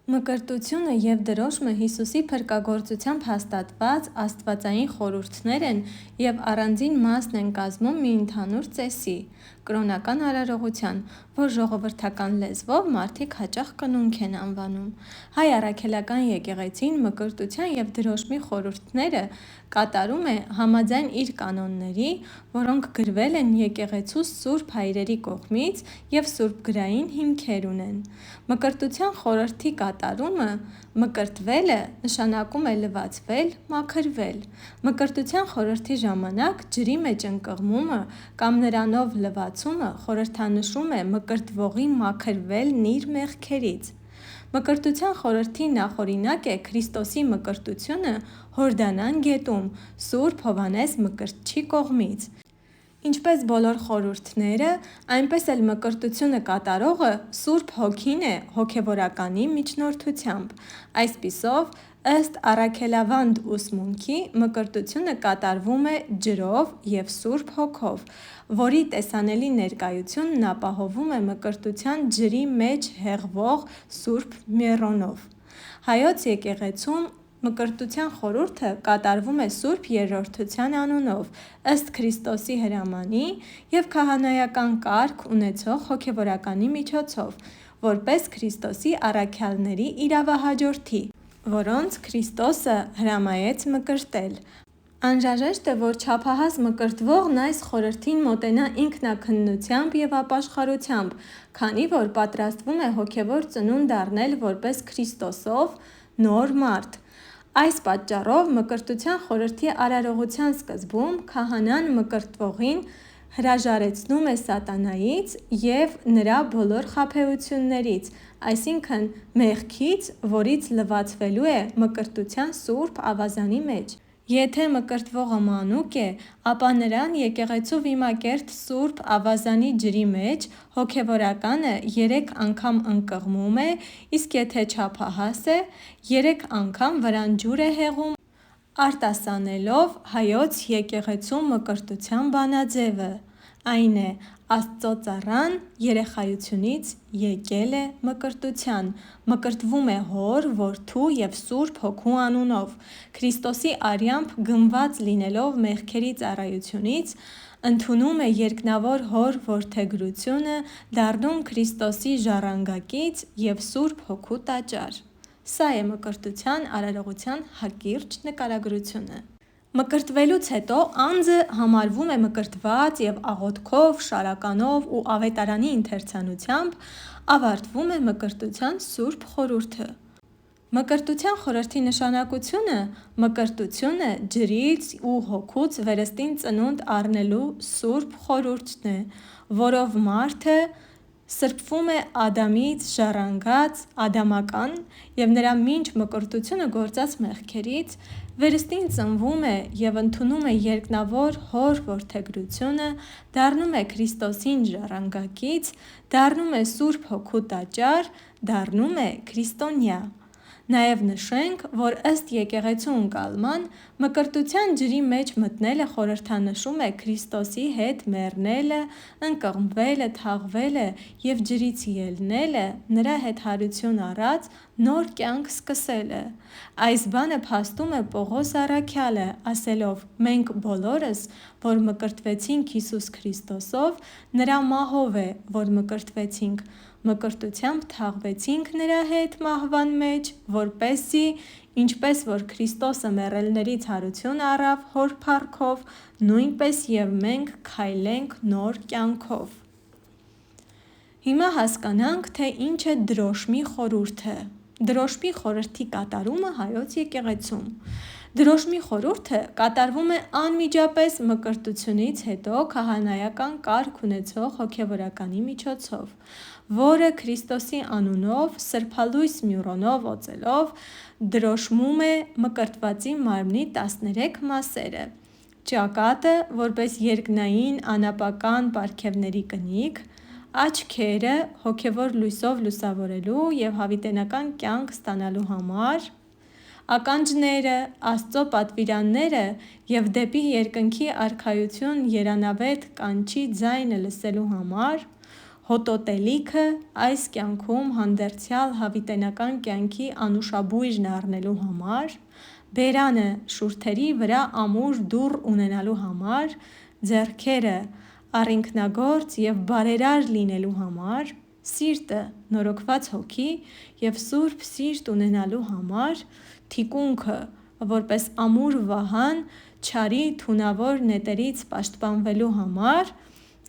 Մկրտությունը և դրոշմը Հիսուսի փրկagործությամբ հաստատված աստվածային խորհուրդներ են և առանձին մասն են կազմում մի ընդհանուր ծեսի՝ կրոնական արարողության, որ ժողովրդական լեզվով մարդիկ հաճախ կնունք են անվանում։ Հայ առաքելական եկեղեցին մկրտության և դրոշմի խորհուրդները կատարում է համաձայն իր կանոնների, որոնք գրվել են եկեղեցու սուրբ հայրերի կողմից և սուրբգրային հիմքեր ունեն։ Մկրտության խորհրդի կատարումը (մկրտվելը) նշանակում է լվացվել, մաքրվել։ Մկրտության խորհրդի ժամանակ ջրի մեջ ընկղմումը կամ նրանով լվացումը խորհրդանշում է մկրտվողի մաքրվելն իր մեղքերից։ Մկրտության խորհրդի նախօրինակ է Քրիստոսի մկրտությունը Հորդանան գետում Սուրբ Հովհաննես Մկրտչի կողմից։ Ինչպես բոլոր խորհուրդները, այնպես էլ մկրտությունը կատարողը Սուրբ Հոգին է հոգևորականի միջնորդությամբ։ Այսպիսով, ըստ առաքելավանդ ուսմունքի, մկրտությունը կատարվում է ջրով և Սուրբ Հոգով, որի տեսանելի ներկայությունն ապահովում է մկրտության ջրի մեջ հեղվող Սուրբ Մեռոնով։ Հայոց եկեղեցում մկրտության խորհուրդը կատարվում է Սուրբ Երրորդության անունով, ըստ Քրիստոսի հրամանի և քահանայական կարգ ունեցող հոգևորականի միջոցով, որպես Քրիստոսի առաքյալների իրավահաջորդի, որոնց Քրիստոսը հրամայեց մկրտել։ Անհրաժեշտ է, որ չափահաս մկրտվողն այս խորհրդին մոտենա ինքնաքննությամբ և ապաշխարությամբ, քանի որ պատրաստվում է հոգևոր ծնունդ առնել որպես Քրիստոսով նոր մարդ։ Այս պատճառով մկրտության խորհրդի արարողության սկզբում քահանան մկրտվողին հրաժարեցնում է սատանայից և նրա բոլոր խաբեություններից, այսինքն՝ մեղքից, որից լվացվելու է մկրտության սուրբ ավազանի մեջ։ Եթե մկրտվողը մանուկ է, ապա նրան եկեղեցու վիմակերտ սուրբ ավազանի ջրի մեջ հոգևորականը 3 անգամ ընկղմում է, իսկ եթե չափահաս է, 3 անգամ վրան ջուր է հեղում, արտասանելով Հայոց եկեղեցու մկրտության բանաձևը, այն է՝ Աստծո ծառան երեխայությունից եկել է մկրտության, մկրտվում է Հոր, Որդու և Սուրբ Հոգու անունով, Քրիստոսի արյամբ գնված լինելով մեղքերի ծառայությունից, ընդունում է երկնավոր Հոր որդեգրությունը, դառնում Քրիստոսի ժառանգակից և Սուրբ Հոգու տաճար։ Սա է մկրտության արարողության հակիրճ նկարագրությունը։ Մկրտվելուց հետո անձը համարվում է մկրտված և աղոթքով, շարականով ու ավետարանի ընթերցանությամբ ավարտվում է մկրտության սուրբ խորհուրդը։ Մկրտության խորհրդի նշանակությունը մկրտությունը ջրից ու Հոգուց վերստին ծնունդ առնելու սուրբ խորհուրդն է, որով մարդը սրբվում է Ադամից ժառանգած (ադամական) և նրա մինչ մկրտությունը գործած մեղքերից, վերստին ծնվում է և ընդունում է երկնավոր Հոր որդեգրությունը, դառնում է Քրիստոսին ժառանգակից, դառնում է Սուրբ Հոգու տաճար, դառնում է քրիստոնյա։ Նաև նշենք, որ ըստ եկեղեցու ընկալման, մկրտության ջրի մեջ մտնելը խորհրդանշում է Քրիստոսի հետ մեռնելը, ընկղմվելը, թաղվելը և ջրից ելնելը, նրա հետ հարություն առած նոր կյանք սկսելը։ Այս բանը փաստում է Պողոս առաքյալը, ասելով. «Մենք բոլորս, որ մկրտվեցինք Հիսուս Քրիստոսով, նրա մահով է, որ մկրտվեցինք, մկրտությամբ թաղվեցինք նրա հետ մահվան մեջ, որպեսզի, ինչպես որ Քրիստոսը մեռելներից հարություն առավ Հոր փառքով, նույնպես և մենք քայլենք նոր կյանքով»։ Հիմա հասկանանք, թե ինչ է դրոշմի խորհուրդը։ Դրոշմի խորհրդի կատարումը Հայոց եկեղեցում։ Դրոշմի խորհուրդը կատարվում է անմիջապես մկրտությունից հետո քահանայական կարգ ունեցող հոգևորականի միջոցով, որը Քրիստոսի անունով սրբալույս մյուրոնով օծելով դրոշմում է մկրտվածի մարմնի 13 մասերը՝ ճակատը՝ որպես երկնային անապական պարգևների կնիք, աչքերը՝ հոգևոր լույսով լուսավորելու և հավիտենական կյանք ստանալու համար, ականջները՝ Աստծո պատվիրանները և դեպի երկնքի Արքայություն երանավետ կանչի ձայնը լսելու համար, հոտոտելիքը այս կյանքում հանդերձյալ հավիտենական կյանքի անուշաբույրն առնելու համար, բերանը շուրթերի վրա ամուր դուռ ունենալու համար, ձեռքերը առինքնագործ և բարերար լինելու համար, սիրտը նորոգված հոգի և սուրբ սիրտ ունենալու համար, թիկունքը որպես ամուր վահան չարի թունավոր նետերից պաշտպանվելու համար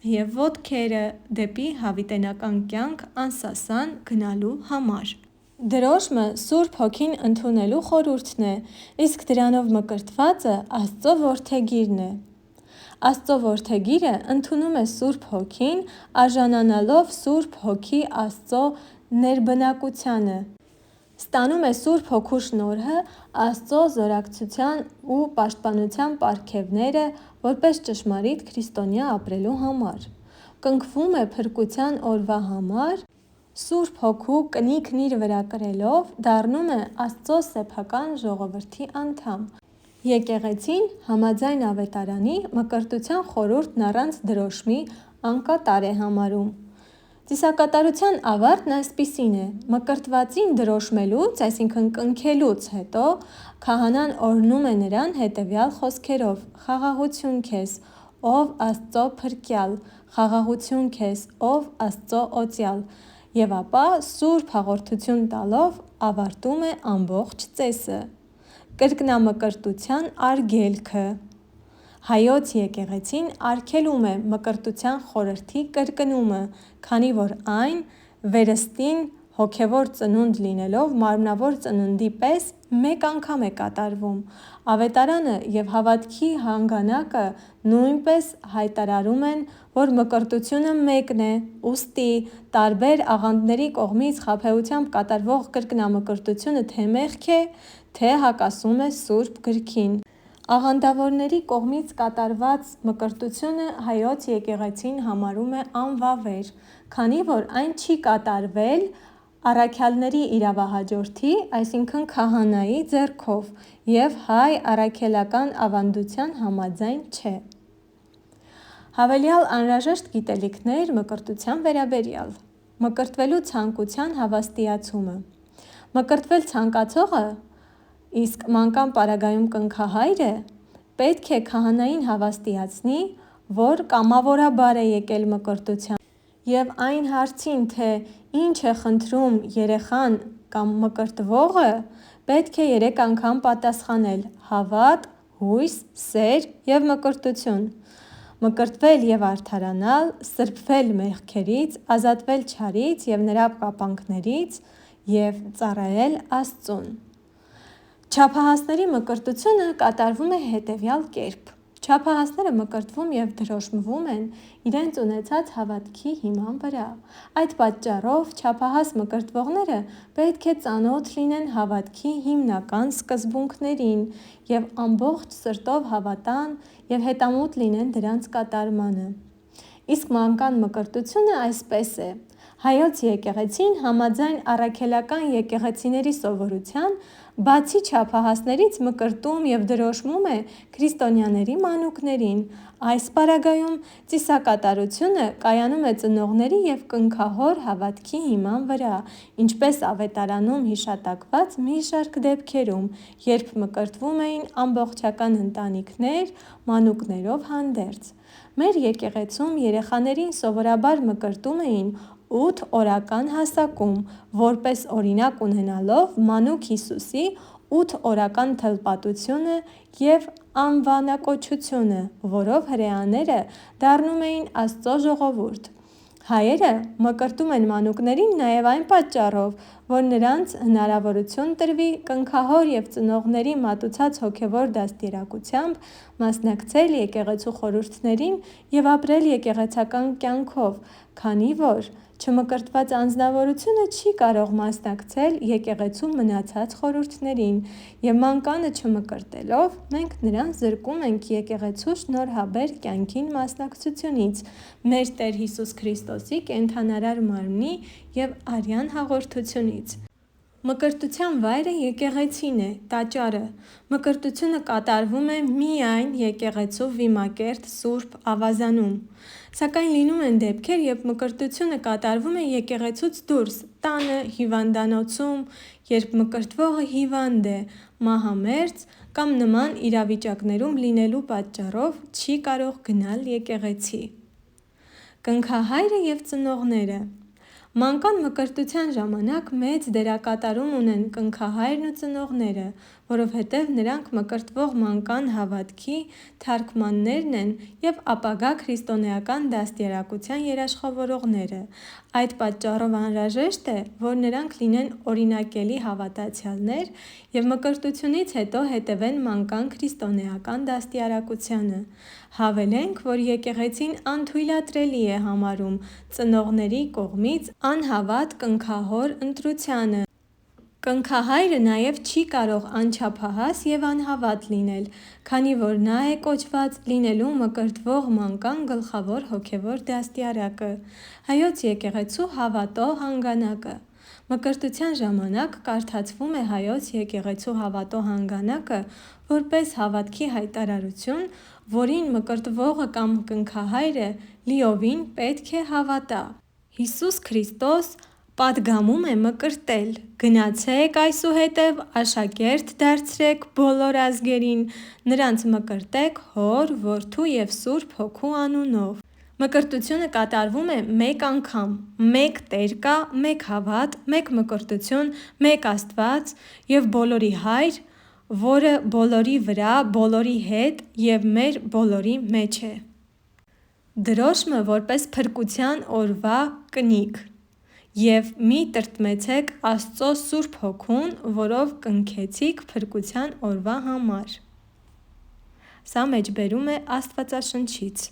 և ոտքերը դեպի հավիտենական կյանք անսասան գնալու համար։ Դրոշմը Սուրբ Հոգին ընդունելու խորհուրդն է, իսկ դրանով մկրտվածը Աստծո որդեգիրն է։ Աստծո որդեգիրը ընդունում է Սուրբ Հոգին, արժանանալով Սուրբ Հոգի Աստծո ներբնակությանը, ստանում է Սուրբ Հոգու շնորհը Աստծո զորակցության ու պաշտպանության պարգևները որպես ճշմարիտ քրիստոնյա ապրելու համար, կնքվում է փրկության օրվա համար, Սուրբ Հոգու կնիքն իր վրա կրելով դառնում է Աստծո սեփական ժողովրդի անդամ։ Եկեղեցին համաձայն Ավետարանի մկրտության խորհուրդն առանց դրոշմի անկատար է համարում։ Ծիսակատարության ավարտն այսպիսին է. մկրտվածին դրոշմելուց, այսինքն կնքելուց հետո քահանան օրհնում է նրան հետևյալ խոսքերով. «Խաղաղություն քեզ, ով Աստծո փրկյալ, խաղաղություն քեզ, ով Աստծո օծյալ», և ապա սուրբ հաղորդություն տալով ավարտում է ամբողջ ծեսը։ Կրկնամկրտության արգելքը։ Հայոց եկեղեցին արգելում է մկրտության խորհրդի կրկնումը, քանի որ այն վերստին հոգևոր ծնունդ լինելով մարմնավոր ծննդի պես մեկ անգամ է կատարվում։ Ավետարանը և հավատքի հանգանակը նույնպես հայտարարում են, որ մկրտությունը մեկն է, ուստի տարբեր աղանդների կողմից խաբեությամբ կատարվող կրկնամկրտությունը թե՛ մեղք է, թե՛ հակասում է Սուրբ Գրքին։ Աղանդավորների կողմից կատարված մկրտությունը Հայոց եկեղեցին համարում է անվավեր, քանի որ այն չի կատարվել առաքյալների իրավահաջորդի, այսինքն քահանայի ձեռքով և հայ առաքելական ավանդության համաձայն չէ։ Հավելյալ անհրաժեշտ գիտելիքներ մկրտության վերաբերյալ։ Մկրտվելու ցանկության հավաստիացումը։ Մկրտվել ցանկացողը, իսկ մանկան պարագայում կնքահայրը, պետք է քահանային հավաստիացնի, որ կամավորաբար է եկել մկրտության, և այն հարցին, թե ինչ է խնդրում երեխան կամ մկրտվողը, պետք է 3 անգամ պատասխանել՝ հավատ, հույս, սեր և մկրտություն։ Մկրտվել և արդարանալ, սրբվել մեղքերից, ազատվել չարից և նրա կապանքներից և ծառայել Աստծուն։ Չափահասների մկրտությունը կատարվում է հետևյալ կերպ. Չափահասները մկրտվում և դրոշմվում են իրենց ունեցած հավատքի հիման վրա։ Այդ պատճառով չափահաս մկրտվողները պետք է ծանոթ լինեն հավատքի հիմնական սկզբունքներին և ամբողջ սրտով հավատան և հետամուտ լինեն դրանց կատարմանը։ Իսկ մանկան մկրտությունը այսպես է. Հայոց եկեղեցին համաձայն առաքելական եկեղեցիների սովորության, բացի չափահասներից մկրտում և դրոշմում է քրիստոնյաների մանուկներին։ Այս պարագայում ծիսակատարությունը կայանում է ծնողների և կնքահոր հավատքի հիման վրա, ինչպես Ավետարանում հիշատակված մի շարք դեպքերում, երբ մկրտվում էին ամբողջական ընտանիքներ մանուկներով հանդերձ։ Մեր եկեղեցում երեխաներին սովորաբար մկրտում էին 8 օրական հասակում, որպես օրինակ ունենալով մանուկ Հիսուսի 8 օրական թլպատությունը և անվանակոչությունը, որով հրեաները դառնում էին Աստծո ժողովուրդ։ Հայերը մկրտում են մանուկներին նաև այն պատճառով, որ նրանց հնարավորություն տրվի կնքահոր և ծնողների մատուցած հոգևոր դաստիարակությամբ մասնակցել եկեղեցու խորհուրդներին և ապրել եկեղեցական կյանքով, քանի որ չմկրտված անձնավորությունը չի կարող մասնակցել եկեղեցու մնացած խորհուրդներին, և մանկանը չմկրտելով մենք նրան զրկում ենք եկեղեցու շնորհաբեր կյանքին մասնակցությունից, մեր Տեր Հիսուս Քրիստոսի կենդանարար մարմնի և արյան հաղորդությունից։ Մկրտության վայրը եկեղեցին է, տաճարը։ Մկրտությունը կատարվում է միայն եկեղեցու վիմակերտ Սուրբ Ավազանում։ Սակայն լինում են դեպքեր, երբ մկրտությունը կատարվում է եկեղեցուց դուրս, տանը, հիվանդանոցում, երբ մկրտվողը հիվանդ է, մահամերձ կամ նման իրավիճակներում լինելու պատճառով չի կարող գնալ եկեղեցի։ Կնքահայրը և ծնողները։ Մանկան մկրտության ժամանակ մեծ դերակատարում ունեն կնքահայրն ու ծնողները, որովհետև նրանք մկրտվող մանկան հավատքի թարգմաններն են և ապագա քրիստոնեական դաստիարակության երաշխավորողները։ Այդ պատճառով անհրաժեշտ է, որ նրանք լինեն օրինակելի հավատացյալներ և մկրտությունից հետո հետևեն մանկան քրիստոնեական դաստիարակությանը։ Հավելենք, որ եկեղեցին անթույլատրելի է համարում ծնողների կողմից անհավատ կնքահոր ընտրությանը։ Կնքահայրը նաև չի կարող անչափահաս և անհավատ լինել, քանի որ նա է կոչված լինելու մկրտվող մանկան գլխավոր հոգևոր դաստիարակը, Հայոց եկեղեցու հավատո հանգանակը։ Մկրտության ժամանակ կարդացվում է Հայոց եկեղեցու հավատո հանգանակը որպես հավատքի հայտարարություն, որին մկրտվողը կամ կնքահայրը լիովին պետք է հավատա։ Հիսուս Քրիստոս պատգամում է մկրտել. «Գնացեք այսուհետև աշակերտ դարձրեք բոլոր ազգերին, նրանց մկրտեք Հոր, Որդու և Սուրբ Հոգու անունով»։ Մկրտությունը կատարվում է մեկ անգամ, մեկ Տեր կա, մեկ հավատ, մեկ մկրտություն, մեկ Աստված և բոլորի Հայր, որը բոլորի վրա, բոլորի հետ և մեր բոլորի մեջ է։ Դրոշմը որպես փրկության օրվա կնիկ։ «Եվ մի տրտմեցեք Աստծո Սուրբ Հոգուն, որով կնքեցիք փրկության օրվա համար»։ Սա մեջբերում է Աստվածաշնչից։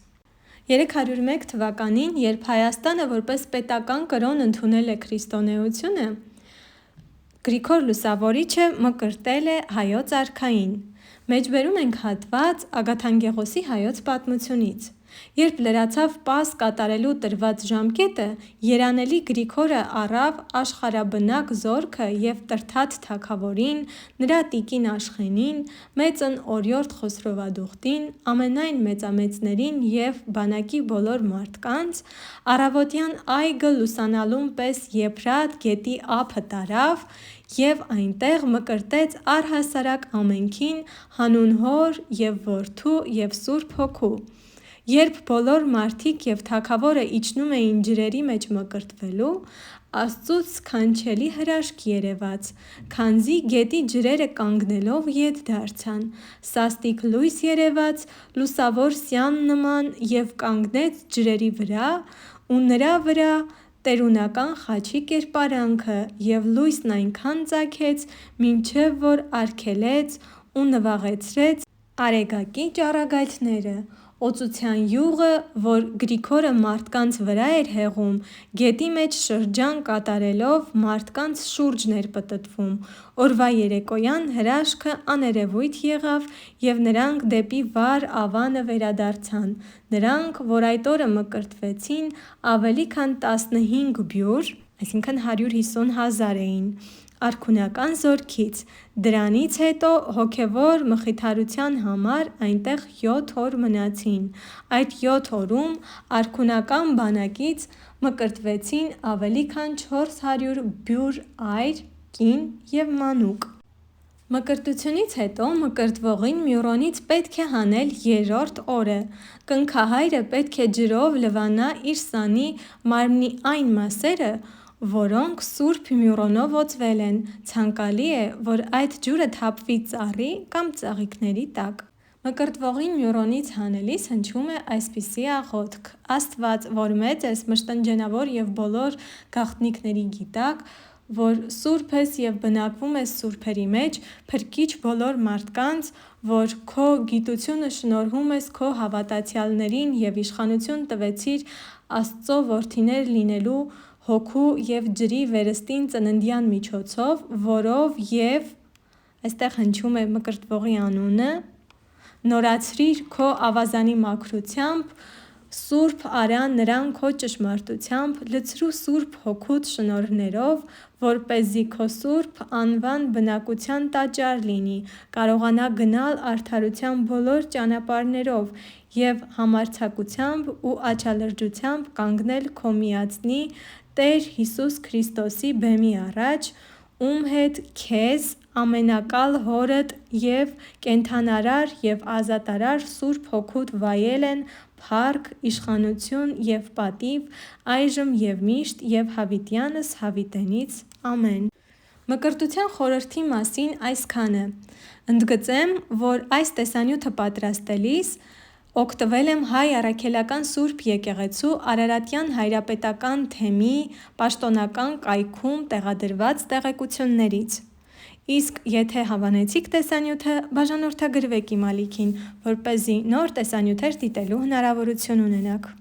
301 թվականին, երբ Հայաստանը որպես պետական կրոն ընդունել է քրիստոնեությունը, Գրիգոր Լուսավորիչը մկրտել է Հայոց արքային։ Մեջբերում ենք հատված Ագաթանկեղոսի Հայոց պատմությունից։ Երբ լրացավ պարզ կատարելու տրված ժամկետը, երանելի Գրիգորը առավ աշխարհաբնակ զորքը և տրթաց թագավորին, նրա տիկին Աշխենին, մեծն օրիորդ Խոսրովադուխտին, ամենայն մեծամեծներին և բանակի բոլոր մարդկանց, առավոտյան այգը լուսանալուն պես Եփրատ գետի ափը տարավ և այնտեղ մկրտեց առհասարակ ամենքին հանուն Հոր և Որդու և Սուրբ Հոգու։ Երբ բոլոր մարդիկ և թագավորը իջնում էին ջրերի մեջ մկրտվելու, Աստծուց սքանչելի հրաշք երևաց, քանզի գետի ջրերը կանգնելով ետ դարձան, սաստիկ լույս երևաց լուսավոր սյան նման և կանգնեց ջրերի վրա ու նրա վրա տերունական խաչի կերպարանքը և լույսն այնքան ծագեց, մինչև որ արգելեց ու նվաղեցրեց Արեգակի ճառագայթները։ Օծության յուղը, որ Գրիգորը մարդկանց վրա էր հեղում, գետի մեջ շրջան կատարելով մարդկանց շուրջն էր պտտվում։ Օրվա երեկոյան հրաշքը աներևույթ եղավ և նրանք դեպի վար ավանը վերադարձան։ Նրանք, որ այդ օրը մկրտվեցին, ավելի քան 15 բյուր (150,000) էին արքունական զորքից։ Դրանից հետո հոգևոր մխիթարության համար այնտեղ 7 օր մնացին։ Այդ 7 օրում արքունական բանակից մկրտվեցին ավելի քան 400 բյուր այր, կին և մանուկ։ Մկրտությունից հետո մկրտվողին Մյուրոնից պետք է հանել երրորդ օրը։ Կնքահայրը պետք է ջրով լվանա իր սանի մարմնի այն մասերը, որոնք Սուրբ Մյուրոնով օծվել են։ Ցանկալի է, որ այդ ջուրը թափվի ծառի կամ ծաղիկների տակ։ Մկրտվողին Մյուրոնից հանելիս հնչում է այսպիսի աղոթք. «Աստված, որ մեծ ես, մշտնջենավոր և բոլոր գաղտնիքների գիտակ, որ սուրբ ես և բնակվում ես սուրբերի մեջ, փրկիչ բոլոր մարդկանց, որ քո գիտությունը շնորհում ես քո հավատացյալներին և իշխանություն տվեցիր Աստծո որդիներ լինելու Հոգու և ջրի վերստին ծննդյան միջոցով, որով և (այստեղ հնչում է մկրտվողի անունը) նորացրիր քո ավազանի մաքրությամբ Սուրբ արա նրան քո ճշմարտությամբ, լցրու Սուրբ Հոգուդ շնորհներով, որպեսզի քո սուրբ անվան բնակության տաճար լինի, կարողանա գնալ արդարության բոլոր ճանապարհներով և համարձակությամբ ու աչալրջությամբ կանգնել քո միածնի Տեր Հիսուս Քրիստոսի բեմի առաջ, ում հետ քեզ ամենակալ Հորդ և կենդանարար և ազատարար Սուրբ Հոգուդ վայել են փառք, իշխանություն և պատիվ, այժմ և միշտ և հավիտյանս հավիտենից, ամեն։ Մկրտության խորհրդի մասին այսքանը։ Ընդգծեմ, որ այս տեսանյութը պատրաստելիս օգտվել եմ Հայ Առաքելական Սուրբ Եկեղեցու Արարատյան հայրապետական թեմի պաշտոնական կայքում տեղադրված տեղեկություններից։ Իսկ եթե հավանեցիք տեսանյութը, բաժանորդագրվեք իմ ալիքին, որպեսզի նոր տեսանյութեր դիտելու հնարավորություն ունենաք։